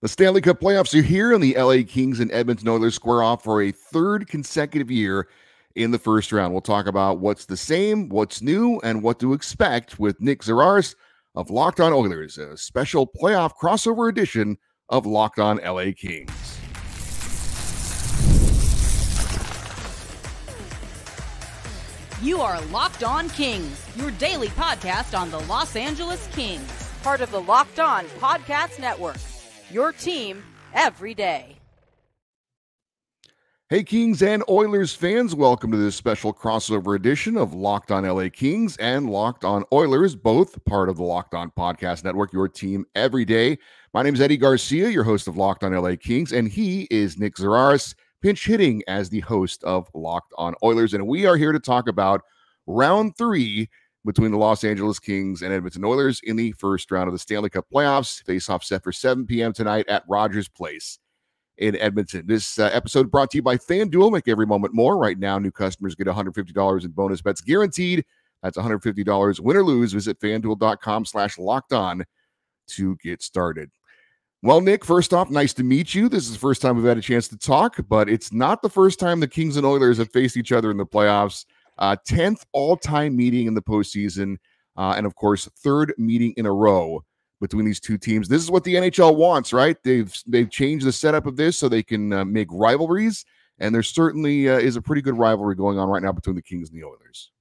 The Stanley Cup playoffs are here, and the LA Kings and Edmonton Oilers square off for a third consecutive year in the first round. We'll talk about what's the same, what's new, and what to expect with Nick Zararis of Locked On Oilers, a special playoff crossover edition of Locked On LA Kings. You are Locked On Kings, your daily podcast on the Los Angeles Kings, part of the Locked On Podcast Network. Your team every day. Hey, Kings and Oilers fans, welcome to this special crossover edition of Locked On LA Kings and Locked On Oilers, both part of the Locked On Podcast Network, your team every day. My name is Eddie Garcia, your host of Locked On LA Kings, and he is Nick Zararis, pinch hitting as the host of Locked On Oilers. And we are here to talk about round 3 between the Los Angeles Kings and Edmonton Oilers in the first round of the Stanley Cup playoffs. Face-off set for 7 p.m. tonight at Rogers Place in Edmonton. This episode brought to you by FanDuel. Make every moment more. Right now, new customers get $150 in bonus bets guaranteed. That's $150 win or lose. Visit FanDuel.com/lockedon to get started. Well, Nick, first off, nice to meet you. This is the first time we've had a chance to talk, but it's not the first time the Kings and Oilers have faced each other in the playoffs. 10th all-time meeting in the postseason, and of course, third meeting in a row between these two teams. This is what the NHL wants, right? They've changed the setup of this so they can make rivalries, and there certainly is a pretty good rivalry going on right now between the Kings and the Oilers.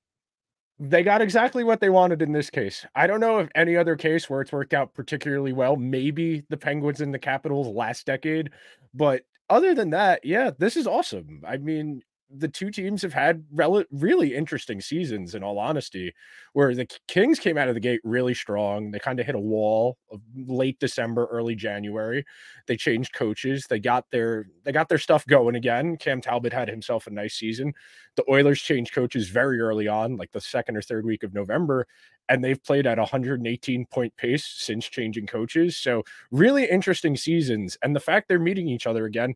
They got exactly what they wanted in this case. I don't know if any other case where it's worked out particularly well, maybe the Penguins and the Capitals last decade, but other than that, yeah, this is awesome. I mean, the two teams have had really interesting seasons, in all honesty, where the Kings came out of the gate really strong. They kind of hit a wall of late December, early January. They changed coaches. They got their stuff going again. Cam Talbot had himself a nice season. The Oilers changed coaches very early on, like the second or third week of November, and they've played at 118-point pace since changing coaches. So really interesting seasons. And the fact they're meeting each other again,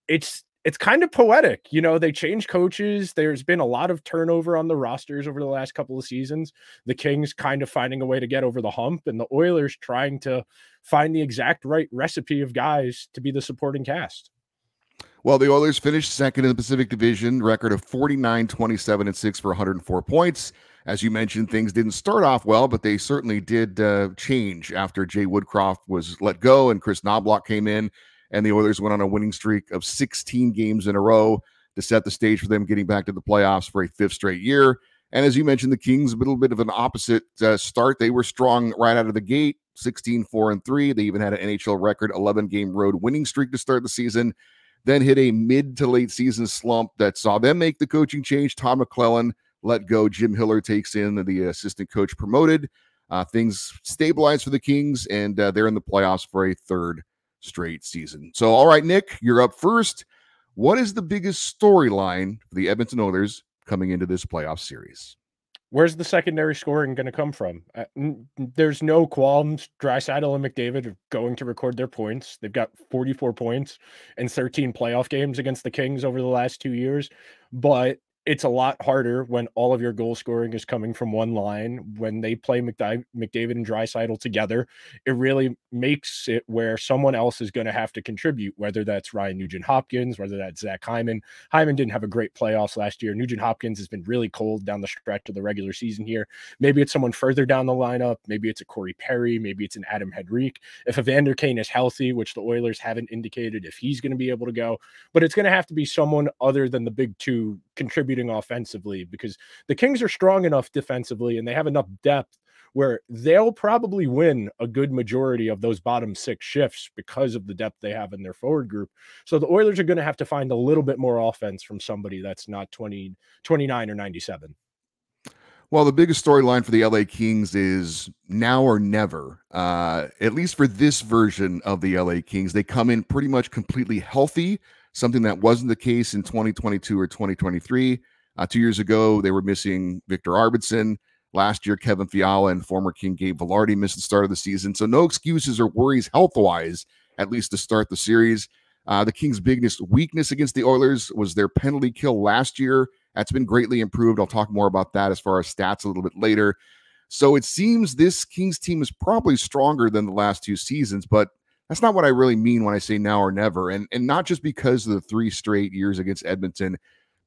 it's kind of poetic. You know, they changed coaches. There's been a lot of turnover on the rosters over the last couple of seasons. The Kings kind of finding a way to get over the hump, and the Oilers trying to find the exact right recipe of guys to be the supporting cast. Well, the Oilers finished second in the Pacific Division, record of 49-27-6 for 104 points. As you mentioned, things didn't start off well, but they certainly did change after Jay Woodcroft was let go and Chris Knobloch came in. And the Oilers went on a winning streak of 16 games in a row to set the stage for them getting back to the playoffs for a 5th straight year. And as you mentioned, the Kings, a little bit of an opposite start. They were strong right out of the gate, 16-4-3. They even had an NHL record 11-game road winning streak to start the season, then hit a mid to late season slump that saw them make the coaching change. Todd McClellan let go. Jim Hiller takes in, the assistant coach promoted. Things stabilized for the Kings, and they're in the playoffs for a 3rd straight season. So, all right, Nick, you're up first. What is the biggest storyline for the Edmonton Oilers coming into this playoff series? Where's the secondary scoring going to come from? There's no qualms. Draisaitl and McDavid are going to record their points. They've got 44 points in 13 playoff games against the Kings over the last 2 years, but it's a lot harder when all of your goal scoring is coming from one line. When they play McDavid and Draisaitl together, it really makes it where someone else is going to have to contribute, whether that's Ryan Nugent-Hopkins, whether that's Zach Hyman. Hyman didn't have a great playoffs last year. Nugent-Hopkins has been really cold down the stretch of the regular season here. Maybe it's someone further down the lineup. Maybe it's a Corey Perry. Maybe it's an Adam Henrique. If Evander Kane is healthy, which the Oilers haven't indicated if he's going to be able to go, but it's going to have to be someone other than the big two contributing offensively, because the Kings are strong enough defensively and they have enough depth where they'll probably win a good majority of those bottom 6 shifts because of the depth they have in their forward group. So the Oilers are going to have to find a little bit more offense from somebody that's not 29 or 97. Well, the biggest storyline for the LA Kings is now or never, at least for this version of the LA Kings. They come in pretty much completely healthy, something that wasn't the case in 2022 or 2023. 2 years ago, they were missing Victor Arvidsson. Last year, Kevin Fiala and former King Gabe Vilardi missed the start of the season. So no excuses or worries health-wise, at least to start the series. The Kings' biggest weakness against the Oilers was their penalty kill last year. That's been greatly improved. I'll talk more about that as far as stats a little bit later. So it seems this Kings team is probably stronger than the last 2 seasons, but That's not what I really mean when I say now or never. And not just because of the 3 straight years against Edmonton.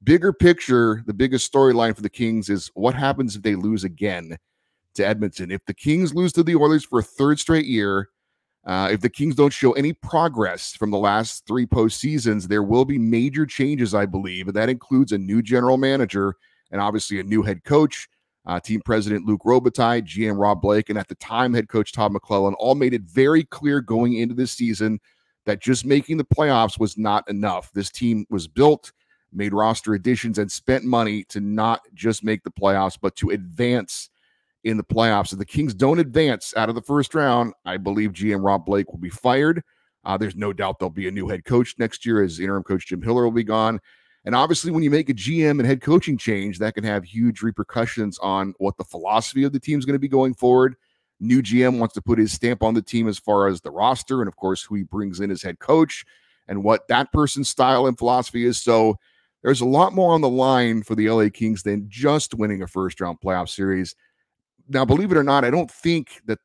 Bigger picture, the biggest storyline for the Kings is what happens if they lose again to Edmonton. If the Kings lose to the Oilers for a 3rd straight year, if the Kings don't show any progress from the last 3 postseasons, there will be major changes, I believe. And that includes a new general manager and obviously a new head coach. Team president Luc Robitaille, GM Rob Blake, and at the time, head coach Todd McClellan all made it very clear going into this season that just making the playoffs was not enough. This team was built, made roster additions, and spent money to not just make the playoffs, but to advance in the playoffs. If the Kings don't advance out of the first round, I believe GM Rob Blake will be fired. There's no doubt there'll be a new head coach next year as interim coach Jim Hiller will be gone. And obviously, when you make a GM and head coaching change, that can have huge repercussions on what the philosophy of the team is going to be going forward. New GM wants to put his stamp on the team as far as the roster and, of course, who he brings in as head coach and what that person's style and philosophy is. So there's a lot more on the line for the LA Kings than just winning a first-round playoff series. Now, believe it or not, I don't think that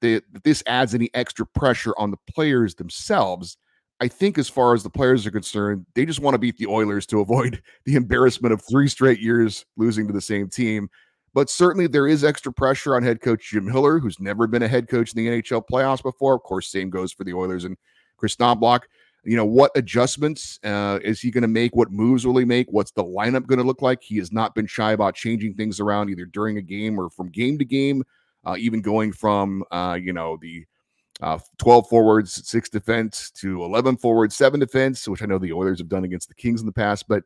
this adds any extra pressure on the players themselves. I think as far as the players are concerned, they just want to beat the Oilers to avoid the embarrassment of 3 straight years losing to the same team. But certainly there is extra pressure on head coach Jim Hiller, who's never been a head coach in the NHL playoffs before. Of course, same goes for the Oilers and Chris Knobloch. What adjustments is he going to make? What moves will he make? What's the lineup going to look like? He has not been shy about changing things around either during a game or from game to game, even going from, the 12 forwards, 6 defense to 11 forwards, 7 defense, which I know the Oilers have done against the Kings in the past. But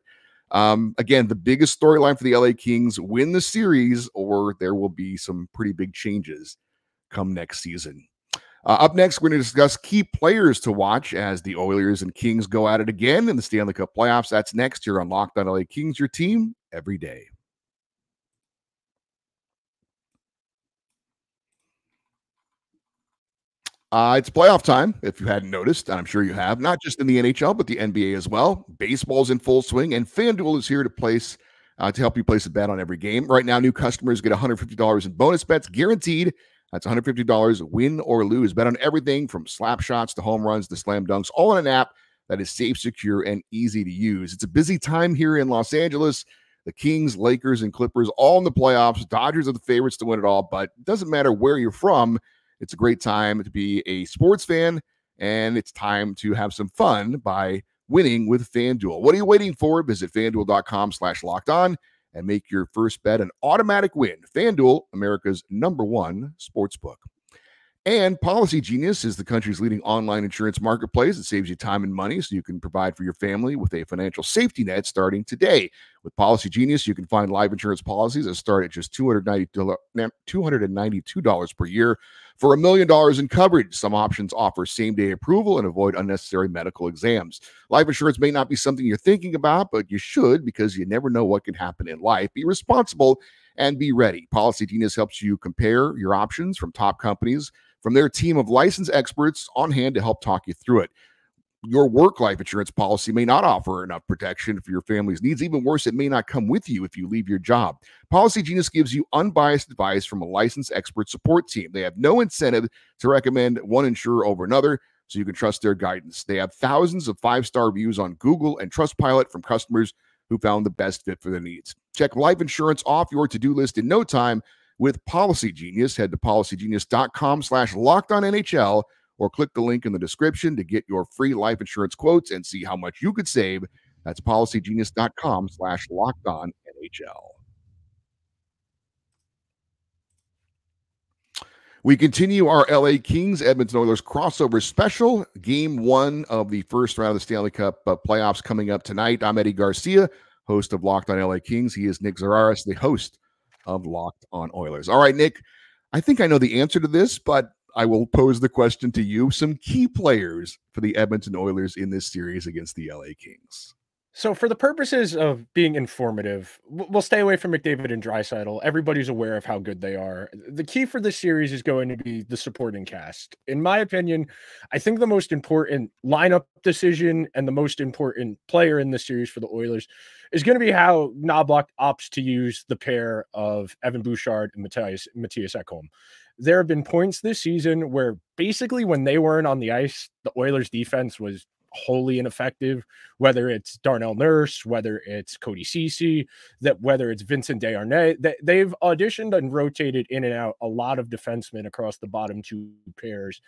again, the biggest storyline for the LA Kings, win the series or there will be some pretty big changes come next season. Up next, we're going to discuss key players to watch as the Oilers and Kings go at it again in the Stanley Cup playoffs. That's next here on Locked on LA Kings, your team every day. It's playoff time, if you hadn't noticed, and I'm sure you have, not just in the NHL, but the NBA as well. Baseball's in full swing, and FanDuel is here to help you place a bet on every game. Right now, new customers get $150 in bonus bets guaranteed. That's $150 win or lose. Bet on everything from slap shots to home runs to slam dunks, all on an app that is safe, secure, and easy to use. It's a busy time here in Los Angeles. The Kings, Lakers, and Clippers all in the playoffs. Dodgers are the favorites to win it all, but it doesn't matter where you're from. It's a great time to be a sports fan, and it's time to have some fun by winning with FanDuel. What are you waiting for? Visit FanDuel.com/lockedon and make your first bet an automatic win. FanDuel, America's #1 sportsbook. And Policygenius is the country's leading online insurance marketplace. It saves you time and money so you can provide for your family with a financial safety net starting today. With Policygenius, you can find life insurance policies that start at just $292 per year for $1 million in coverage. Some options offer same-day approval and avoid unnecessary medical exams. Life insurance may not be something you're thinking about, but you should because you never know what can happen in life. Be responsible and be ready. Policygenius helps you compare your options from top companies from their team of licensed experts on hand to help talk you through it. Your work life insurance policy may not offer enough protection for your family's needs. Even worse, it may not come with you if you leave your job. Policygenius gives you unbiased advice from a licensed expert support team. They have no incentive to recommend one insurer over another, so you can trust their guidance. They have thousands of 5-star reviews on Google and Trustpilot from customers who found the best fit for their needs. Check life insurance off your to-do list in no time with Policygenius. Head to policygenius.com/lockedonnhl or click the link in the description to get your free life insurance quotes and see how much you could save. That's policygenius.com/lockedonnhl. We continue our LA Kings Edmonton Oilers crossover special. Game 1 of the first round of the Stanley Cup playoffs coming up tonight. I'm Eddie Garcia, host of Locked on LA Kings. He is Nick Zararis, the host of Locked on Oilers. All right, Nick, I think I know the answer to this, but I will pose the question to you. Some key players for the Edmonton Oilers in this series against the LA Kings. So for the purposes of being informative, we'll stay away from McDavid and Draisaitl. Everybody's aware of how good they are. The key for this series is going to be the supporting cast. In my opinion, I think the most important lineup decision and the most important player in this series for the Oilers is going to be how Knobloch opts to use the pair of Evan Bouchard and Matthias Ekholm. there have been points this season where basically when they weren't on the ice, the Oilers defense was wholly ineffective, whether it's Darnell Nurse, whether it's Cody Ceci, whether it's Vincent Desharnais. They've auditioned and rotated in and out a lot of defensemen across the bottom two pairs.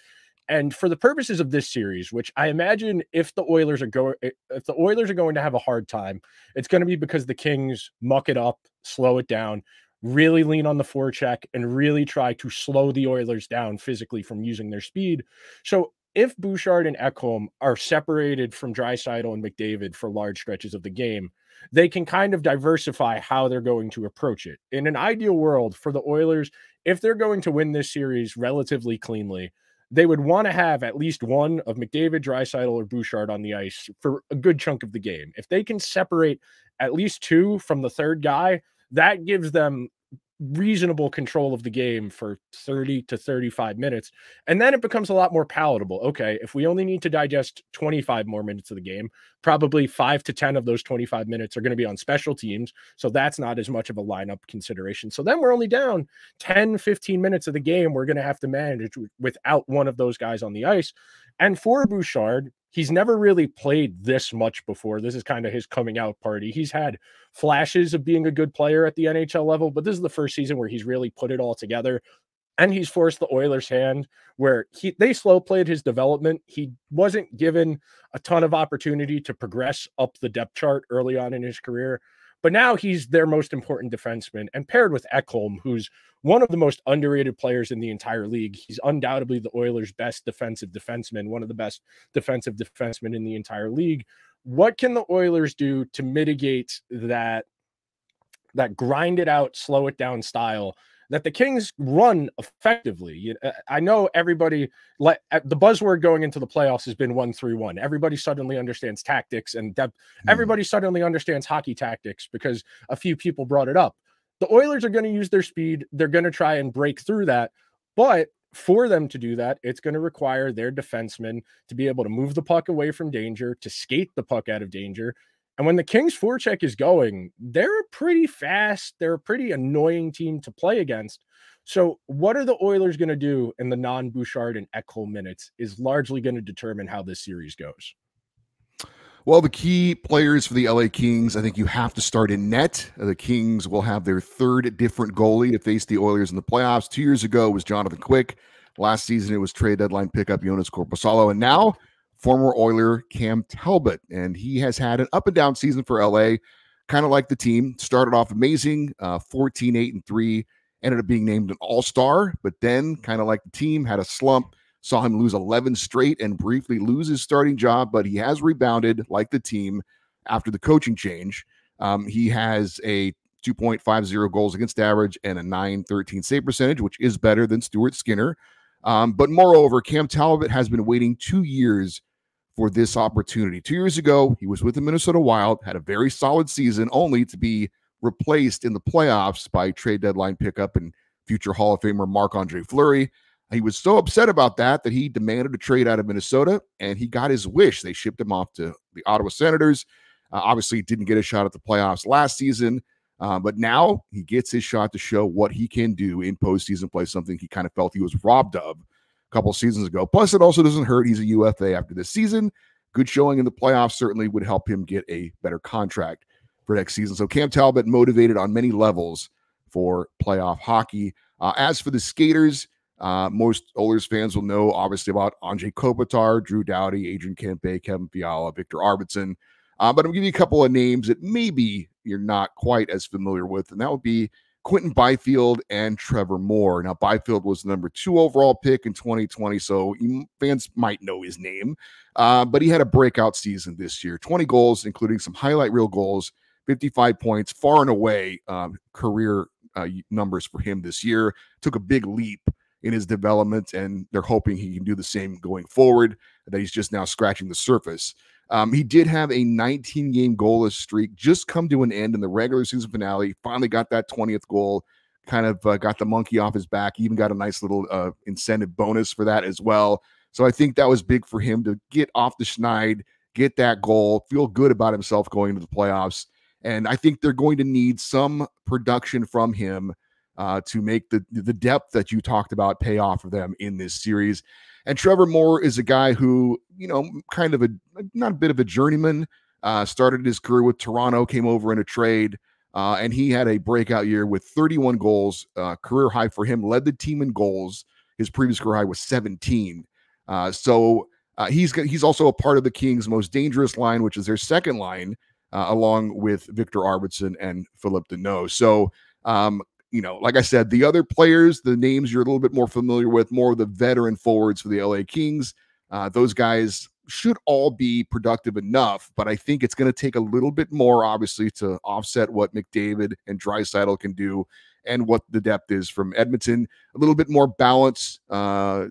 And for the purposes of this series, which I imagine if the Oilers are going to have a hard time, it's going to be because the Kings muck it up, slow it down, really lean on the forecheck, and really try to slow the Oilers down physically from using their speed. So if Bouchard and Ekholm are separated from Draisaitl and McDavid for large stretches of the game, they can kind of diversify how they're going to approach it. In an ideal world for the Oilers, if they're going to win this series relatively cleanly, they would want to have at least one of McDavid, Draisaitl, or Bouchard on the ice for a good chunk of the game. If they can separate at least two from the third guy, that gives them reasonable control of the game for 30 to 35 minutes. And then it becomes a lot more palatable. Okay, if we only need to digest 25 more minutes of the game, probably 5 to 10 of those 25 minutes are going to be on special teams. So that's not as much of a lineup consideration. So then we're only down 10, 15 minutes of the game we're going to have to manage without one of those guys on the ice. And for Bouchard, he's never really played this much before. This is kind of his coming out party. He's had flashes of being a good player at the NHL level, but this is the first season where he's really put it all together. And he's forced the Oilers' hand where they slow played his development. He wasn't given a ton of opportunity to progress up the depth chart early on in his career. But now he's their most important defenseman, and paired with Ekholm, who's one of the most underrated players in the entire league. He's undoubtedly the Oilers' best defensive defenseman, one of the best defensive defensemen in the entire league. What can the Oilers do to mitigate that grind it out, slow it down style that the Kings run effectively? I know everybody, the buzzword going into the playoffs has been 1-3-1. Everybody suddenly understands tactics and depth. Everybody suddenly understands hockey tactics because a few people brought it up. The Oilers are going to use their speed. They're going to try and break through that. But for them to do that, it's going to require their defensemen to be able to move the puck away from danger, to skate the puck out of danger. And when the Kings forecheck is going, they're pretty fast. They're a pretty annoying team to play against. So what are the Oilers going to do in the non-Bouchard and Ekholm minutes is largely going to determine how this series goes. Well, the key players for the LA Kings, I think you have to start in net. The Kings will have their third different goalie to face the Oilers in the playoffs. 2 years ago, it was Jonathan Quick. Last season, it was trade deadline pickup Jonas Korpisalo. And now, former Oiler Cam Talbot. And he has had an up and down season for LA, kind of like the team. Started off amazing, 14-8-3, ended up being named an all-star, but then, kind of like the team, had a slump. Saw him lose 11 straight and briefly lose his starting job, but he has rebounded like the team after the coaching change. He has a 2.50 goals against average and a .913 save percentage, which is better than Stuart Skinner. But moreover, Cam Talbot has been waiting 2 years for this opportunity. 2 years ago, he was with the Minnesota Wild, had a very solid season, only to be replaced in the playoffs by trade deadline pickup and future Hall of Famer Marc-Andre Fleury. He was so upset about that he demanded a trade out of Minnesota, and he got his wish. They shipped him off to the Ottawa Senators. Obviously, didn't get a shot at the playoffs last season, but now he gets his shot to show what he can do in postseason play, something he kind of felt he was robbed of a couple seasons ago. Plus, it also doesn't hurt. He's a UFA after this season. Good showing in the playoffs certainly would help him get a better contract for next season. So Cam Talbot motivated on many levels for playoff hockey. As for the skaters, most Oilers fans will know, obviously, about Anze Kopitar, Drew Doughty, Adrian Kempe, Kevin Fiala, Victor Arvidsson. But I'm going to give you a couple of names that maybe you're not quite as familiar with, and that would be Quentin Byfield and Trevor Moore. Now, Byfield was the number 2 overall pick in 2020, so fans might know his name. But he had a breakout season this year. 20 goals, including some highlight reel goals, 55 points, far and away career numbers for him this year. Took a big leap in his development, and they're hoping he can do the same going forward, that he's just now scratching the surface. He did have a 19-game goalless streak just come to an end in the regular season finale. Finally got that 20th goal, kind of got the monkey off his back, even got a nice little incentive bonus for that as well. So I think that was big for him to get off the schneid, get that goal, feel good about himself going into the playoffs. And I think they're going to need some production from him to make the depth that you talked about pay off for them in this series. And Trevor Moore is a guy who, kind of not a bit of a journeyman, started his career with Toronto, came over in a trade, and he had a breakout year with 31 goals, career high for him, led the team in goals. His previous career high was 17. So he's also a part of the Kings' most dangerous line, which is their second line, along with Victor Arvidsson and Philip Deneau. So, like I said, the other players, the names you're a little bit more familiar with, more of the veteran forwards for the LA Kings, those guys should all be productive enough, but I think it's going to take a little bit more, obviously, to offset what McDavid and Draisaitl can do and what the depth is from Edmonton. A little bit more balance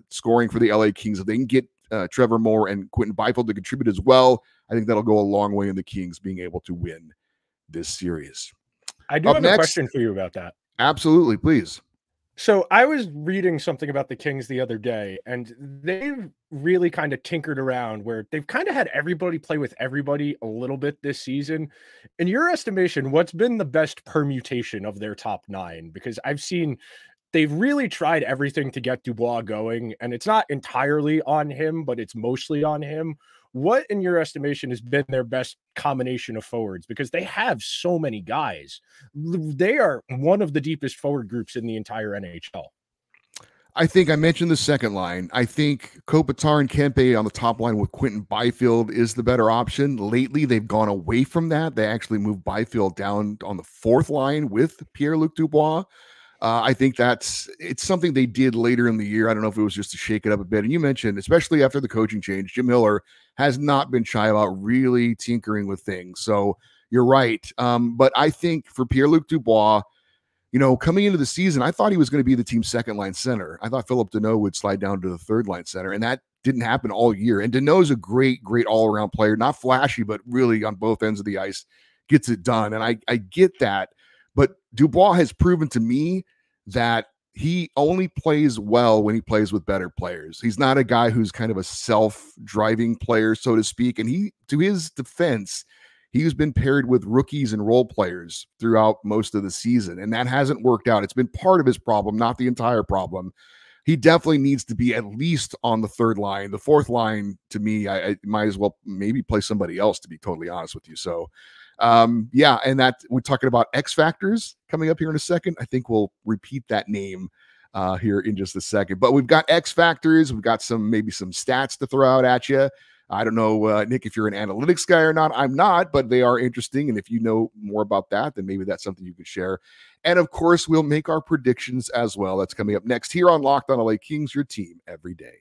scoring for the LA Kings. If they can get Trevor Moore and Quentin Byfield to contribute as well, I think that'll go a long way in the Kings being able to win this series. I do have a question for you about that. Absolutely, please. So I was reading something about the Kings the other day, and they've really kind of tinkered around where they've kind of had everybody play with everybody a little bit this season. In your estimation, what's been the best permutation of their top nine? Because I've seen they've really tried everything to get Dubois going, and it's not entirely on him, but it's mostly on him. What, in your estimation, has been their best combination of forwards? Because they have so many guys. They are one of the deepest forward groups in the entire NHL. I think I mentioned the second line. I think Kopitar and Kempe on the top line with Quentin Byfield is the better option. Lately, they've gone away from that. They actually moved Byfield down on the fourth line with Pierre-Luc Dubois. I think it's something they did later in the year. I don't know if it was just to shake it up a bit. And you mentioned, especially after the coaching change, Jim Miller has not been shy about really tinkering with things. So you're right. But I think for Pierre-Luc Dubois, coming into the season, I thought he was going to be the team's second line center. I thought Philip Deneau would slide down to the third line center, and that didn't happen all year. And Deneau's a great, great all-around player, not flashy, but really on both ends of the ice gets it done. And I get that. But Dubois has proven to me that he only plays well when he plays with better players. He's not a guy who's kind of a self-driving player, so to speak. And to his defense, he's been paired with rookies and role players throughout most of the season, and that hasn't worked out. It's been part of his problem, not the entire problem. He definitely needs to be at least on the third line. The fourth line, to me, I might as well maybe play somebody else, to be totally honest with you. So, and that we're talking about X factors coming up here in a second. I think we'll repeat that name here in just a second. But we've got X factors. We've got maybe some stats to throw out at you. I don't know, Nick, if you're an analytics guy or not. I'm not, but they are interesting. And if you know more about that, then maybe that's something you could share. And of course, we'll make our predictions as well. That's coming up next here on Locked on LA Kings, your team every day.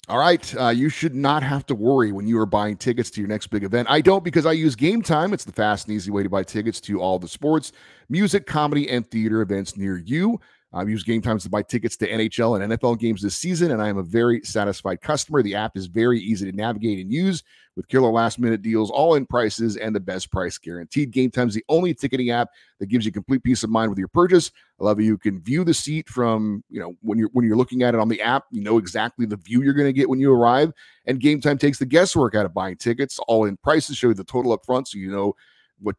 All right, you should not have to worry when you are buying tickets to your next big event. I don't, because I use Gametime. It's the fast and easy way to buy tickets to all the sports, music, comedy, and theater events near you. I've used Gametime to buy tickets to NHL and NFL games this season, and I am a very satisfied customer. The app is very easy to navigate and use with killer last-minute deals, all-in prices, and the best price guaranteed. Gametime is the only ticketing app that gives you complete peace of mind with your purchase. I love it. You can view the seat from, when you're looking at it on the app, you know exactly the view you're going to get when you arrive. And Gametime takes the guesswork out of buying tickets. All-in prices show you the total up front, so you know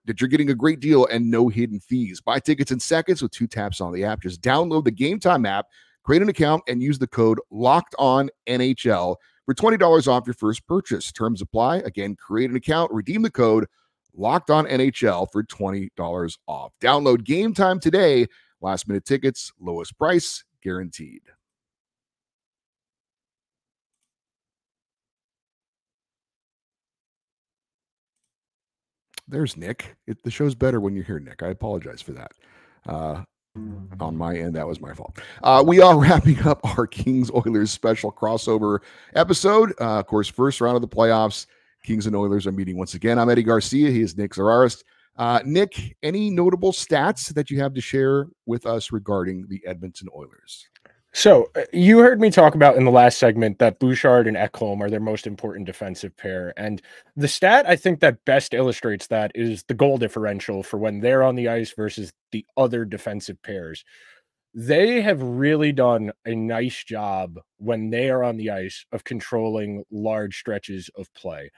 that you're getting a great deal and no hidden fees. Buy tickets in seconds with 2 taps on the app. Just download the Gametime app, create an account, and use the code LOCKEDONNHL for $20 off your first purchase. Terms apply. Again, create an account, redeem the code LOCKEDONNHL for $20 off. Download Gametime today. Last minute tickets, lowest price guaranteed. There's Nick. The show's better when you're here, Nick. I apologize for that. On my end, that was my fault. We are wrapping up our Kings Oilers special crossover episode. Of course, first round of the playoffs. Kings and Oilers are meeting once again. I'm Eddie Garcia. He is Nick Zararis. Nick, any notable stats that you have to share with us regarding the Edmonton Oilers? So you heard me talk about in the last segment that Bouchard and Ekholm are their most important defensive pair. And the stat I think that best illustrates that is the goal differential for when they're on the ice versus the other defensive pairs. They have really done a nice job when they are on the ice of controlling large stretches of play.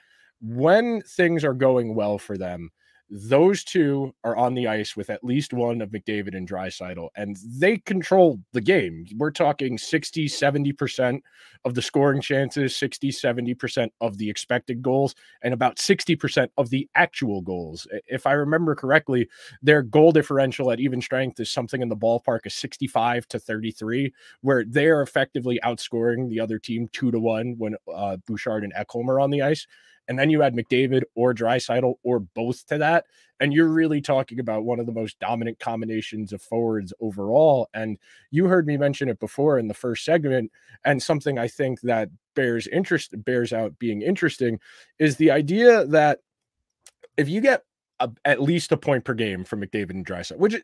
when things are going well for them, those two are on the ice with at least one of McDavid and Draisaitl, and they control the game. We're talking 60, 70% of the scoring chances, 60, 70% of the expected goals, and about 60% of the actual goals. If I remember correctly, their goal differential at even strength is something in the ballpark of 65-33, where they're effectively outscoring the other team 2-1 when Bouchard and Ekholm are on the ice. And then you add McDavid or Draisaitl or both to that, and you're really talking about one of the most dominant combinations of forwards overall. And you heard me mention it before in the first segment, and something I think that bears out being interesting is the idea that if you get at least a point per game from McDavid and Draisaitl, which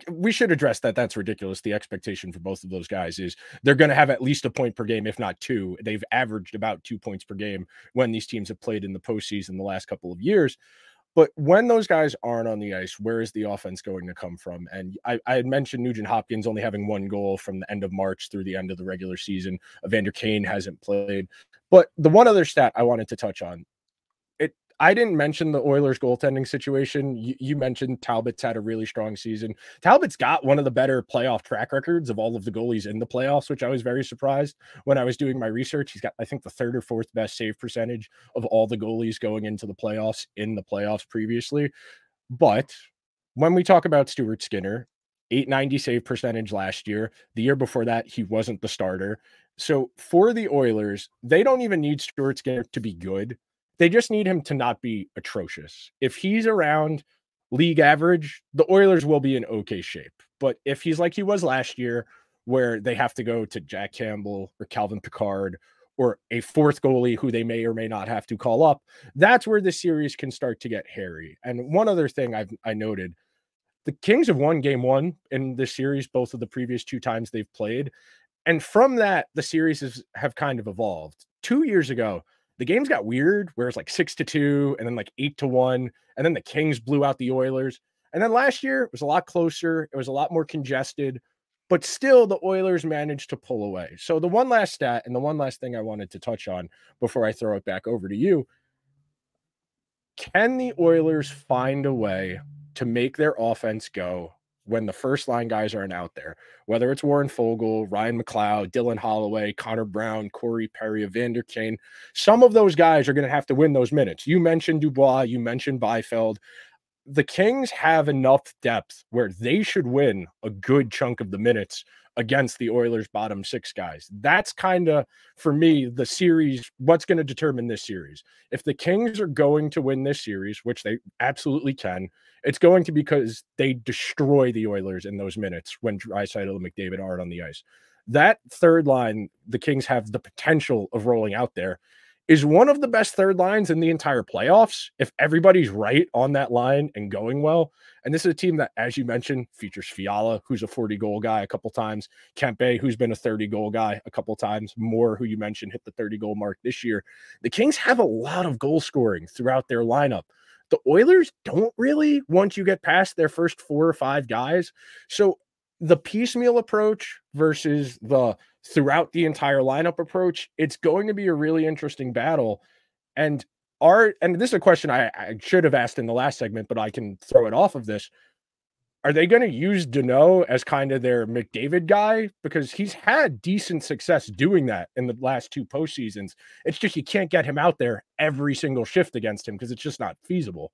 we should address that. That's ridiculous. The expectation for both of those guys is they're going to have at least a point per game, if not two. They've averaged about 2 points per game when these teams have played in the postseason the last couple of years. But when those guys aren't on the ice, where is the offense going to come from? And I had mentioned Nugent Hopkins only having one goal from the end of March through the end of the regular season. Evander Kane hasn't played. But the one other stat I wanted to touch on, I didn't mention the Oilers goaltending situation. You mentioned Talbot's had a really strong season. Talbot's got one of the better playoff track records of all of the goalies in the playoffs, which I was very surprised when I was doing my research. He's got, I think, the third or fourth best save percentage of all the goalies going into the playoffs in the playoffs previously. But when we talk about Stuart Skinner, 890 save percentage last year. The year before that, he wasn't the starter. So for the Oilers, they don't even need Stuart Skinner to be good. They just need him to not be atrocious. If he's around league average, the Oilers will be in okay shape. But if he's like he was last year, where they have to go to Jack Campbell or Calvin Pickard or a fourth goalie who they may or may not have to call up, that's where the series can start to get hairy. And one other thing I noted, the Kings have won game one in this series, both of the previous two times they've played. And from that, the series have kind of evolved. 2 years ago, the games got weird, where it's like 6-2 and then like 8-1. And then the Kings blew out the Oilers. And then last year, it was a lot closer. It was a lot more congested. But still, the Oilers managed to pull away. So the one last stat and the one last thing I wanted to touch on before I throw it back over to you, can the Oilers find a way to make their offense go when the first line guys aren't out there, whether it's Warren Fogle, Ryan McLeod, Dylan Holloway, Connor Brown, Corey Perry, Evander Kane? Some of those guys are going to have to win those minutes. You mentioned Dubois, you mentioned Byfield. The Kings have enough depth where they should win a good chunk of the minutes against the Oilers' bottom six guys. That's kind of, for me, the series, what's going to determine this series. If the Kings are going to win this series, which they absolutely can, it's going to be because they destroy the Oilers in those minutes when Draisaitl and McDavid aren't on the ice. That third line the Kings have the potential of rolling out there is one of the best third lines in the entire playoffs if everybody's right on that line and going well. And this is a team that, as you mentioned, features Fiala, who's a 40-goal guy a couple times, Kempe, who's been a 30-goal guy a couple times, Moore, who you mentioned, hit the 30-goal mark this year. The Kings have a lot of goal scoring throughout their lineup. The Oilers don't really once you get past their first 4 or 5 guys. So the piecemeal approach versus the throughout the entire lineup approach, it's going to be a really interesting battle. And this is a question I should have asked in the last segment, but I can throw it off of this. Are they going to use Deneau as kind of their McDavid guy? Because he's had decent success doing that in the last 2 postseasons. It's just you can't get him out there every single shift against him because it's just not feasible.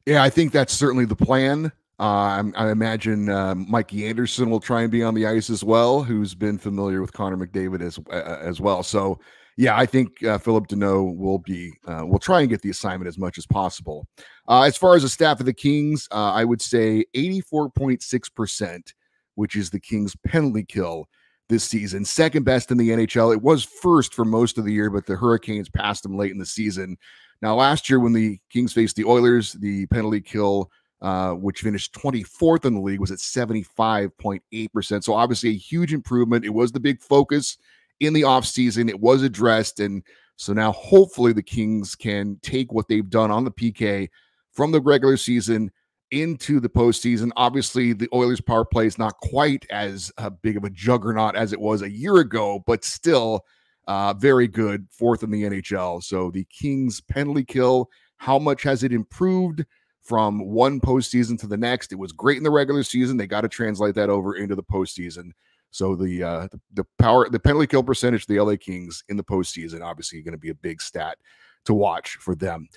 Yeah, I think that's certainly the plan. I imagine Mikey Anderson will try and be on the ice as well, who's been familiar with Connor McDavid as well. So, yeah, I think Philip Deneau will try and get the assignment as much as possible. As far as the staff of the Kings, I would say 84.6%, which is the Kings' penalty kill this season. Second best in the NHL. It was first for most of the year, but the Hurricanes passed them late in the season. Now, last year when the Kings faced the Oilers, the penalty kill, which finished 24th in the league, was at 75.8%. So obviously a huge improvement. It was the big focus in the offseason. It was addressed. And so now hopefully the Kings can take what they've done on the PK from the regular season into the postseason. Obviously, the Oilers power play is not quite as big of a juggernaut as it was a year ago, but still Very good, fourth in the NHL. So the Kings penalty kill, how much has it improved from one postseason to the next? It was great in the regular season. They got to translate that over into the postseason. So the penalty kill percentage of the LA Kings in the postseason, obviously going to be a big stat to watch for them.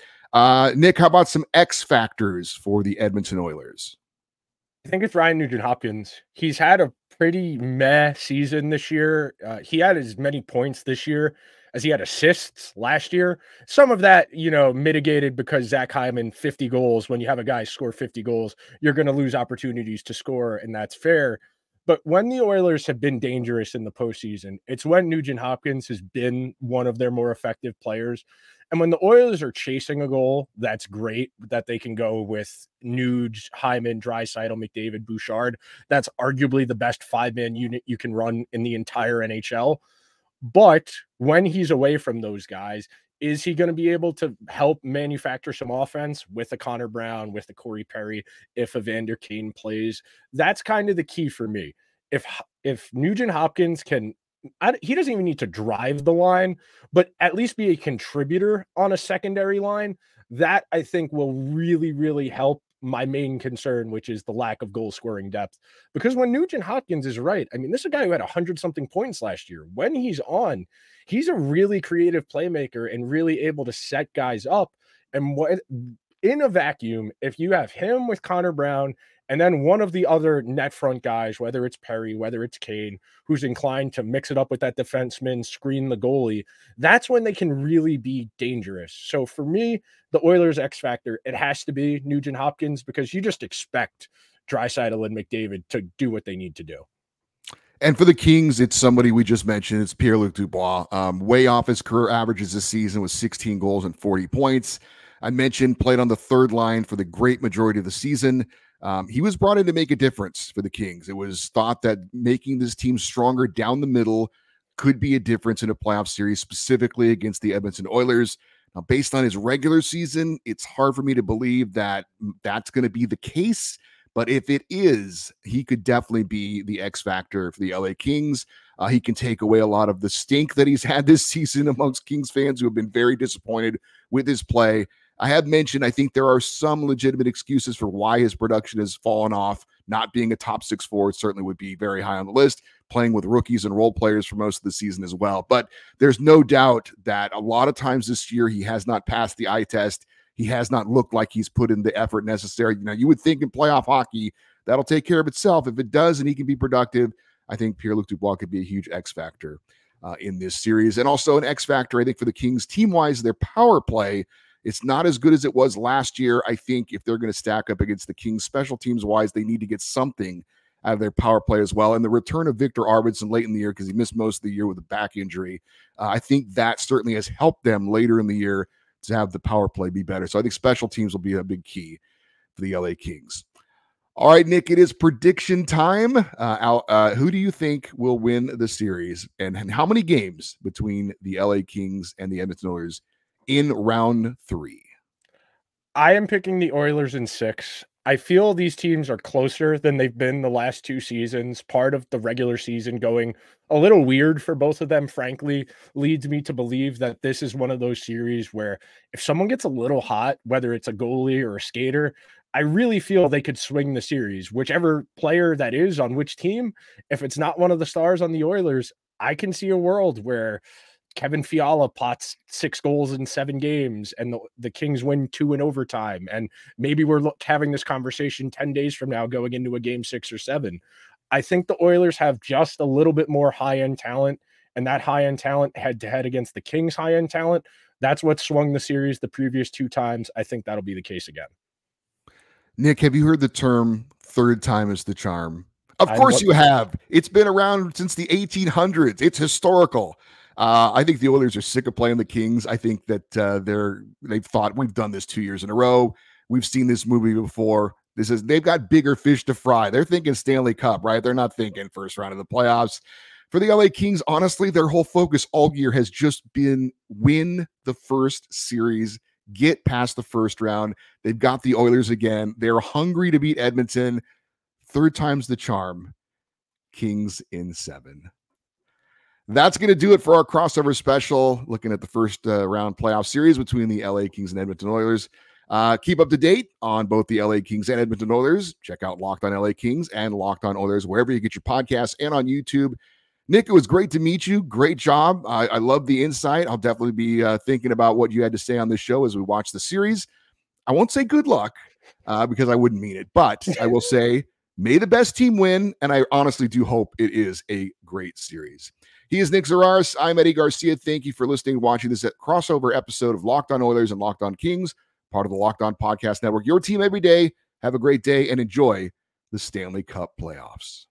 Nick, how about some X factors for the Edmonton Oilers? I think it's Ryan Nugent-Hopkins. He's had a pretty meh season this year. He had as many points this year as he had assists last year. Some of that, mitigated because Zach Hyman, 50 goals. When you have a guy score 50 goals, you're going to lose opportunities to score, and that's fair. But when the Oilers have been dangerous in the postseason, it's when Nugent-Hopkins has been one of their more effective players. And when the Oilers are chasing a goal, that's great that they can go with Nuge, Hyman, Draisaitl, McDavid, Bouchard. That's arguably the best 5-man unit you can run in the entire NHL. But when he's away from those guys, is he going to be able to help manufacture some offense with a Connor Brown, with a Corey Perry, if Evander Kane plays? That's kind of the key for me. If Nugent-Hopkins can, he doesn't even need to drive the line, but at least be a contributor on a secondary line, that I think will really, really help my main concern, which is the lack of goal scoring depth. Because when Nugent-Hopkins is right, I mean, this is a guy who had 100-something points last year. When he's on, he's a really creative playmaker and really able to set guys up. And in a vacuum, if you have him with Connor Brown and then one of the other net front guys, whether it's Perry, whether it's Kane, who's inclined to mix it up with that defenseman, screen the goalie, that's when they can really be dangerous. So for me, the Oilers' X factor, it has to be Nugent-Hopkins, because you just expect Draisaitl and McDavid to do what they need to do. And for the Kings, it's somebody we just mentioned. It's Pierre-Luc Dubois. Way off his career averages this season with 16 goals and 40 points. I mentioned played on the third line for the great majority of the season. He was brought in to make a difference for the Kings. It was thought that making this team stronger down the middle could be a difference in a playoff series, specifically against the Edmonton Oilers. Now, based on his regular season, it's hard for me to believe that that's going to be the case. But if it is, he could definitely be the X factor for the LA Kings. He can take away a lot of the stink that he's had this season amongst Kings fans who have been very disappointed with his play. I have mentioned, I think there are some legitimate excuses for why his production has fallen off. Not being a top 6 forward certainly would be very high on the list, playing with rookies and role players for most of the season as well. But there's no doubt that a lot of times this year he has not passed the eye test. He has not looked like he's put in the effort necessary. Now, you would think in playoff hockey, that'll take care of itself. If it does and he can be productive, I think Pierre-Luc Dubois could be a huge X factor in this series. And also an X factor, I think, for the Kings team-wise, their power play, it's not as good as it was last year. I think if they're going to stack up against the Kings special teams-wise, they need to get something out of their power play as well. And the return of Victor Arvidsson late in the year, because he missed most of the year with a back injury, I think that certainly has helped them later in the year to have the power play be better. So I think special teams will be a big key for the LA Kings. All right, Nick, it is prediction time. Who do you think will win the series, and how many games between the LA Kings and the Edmonton Oilers in round 3? I am picking the Oilers in 6. I feel these teams are closer than they've been the last 2 seasons. Part of the regular season going a little weird for both of them, frankly, leads me to believe that this is one of those series where if someone gets a little hot, whether it's a goalie or a skater, I really feel they could swing the series. Whichever player that is on which team, if it's not one of the stars on the Oilers, I can see a world where Kevin Fiala pots 6 goals in 7 games and the Kings win 2 in overtime. And maybe we're having this conversation 10 days from now going into a game 6 or 7. I think the Oilers have just a little bit more high-end talent, and that high-end talent head-to-head against the Kings' high-end talent, that's what swung the series the previous 2 times. I think that'll be the case again. Nick, have you heard the term third time is the charm? Of course you have. It's been around since the 1800s. It's historical. I think the Oilers are sick of playing the Kings. I think that they've thought we've done this 2 years in a row. We've seen this movie before. They've got bigger fish to fry. They're thinking Stanley Cup, right? They're not thinking first round of the playoffs. For the LA Kings, honestly, their whole focus all year has just been win the first series, get past the first round. They've got the Oilers again. They're hungry to beat Edmonton. Third time's the charm. Kings in 7. That's going to do it for our crossover special, looking at the first round playoff series between the LA Kings and Edmonton Oilers. Keep up to date on both the LA Kings and Edmonton Oilers. Check out Locked on LA Kings and Locked on Oilers wherever you get your podcasts and on YouTube. Nick, it was great to meet you. Great job. I love the insight. I'll definitely be thinking about what you had to say on this show as we watch the series. I won't say good luck because I wouldn't mean it, but I will say may the best team win, and I honestly do hope it is a great series. He is Nick Zararis. I'm Eddie Garcia. Thank you for listening and watching this crossover episode of Locked on Oilers and Locked on Kings, part of the Locked on Podcast Network. Your team every day. Have a great day and enjoy the Stanley Cup playoffs.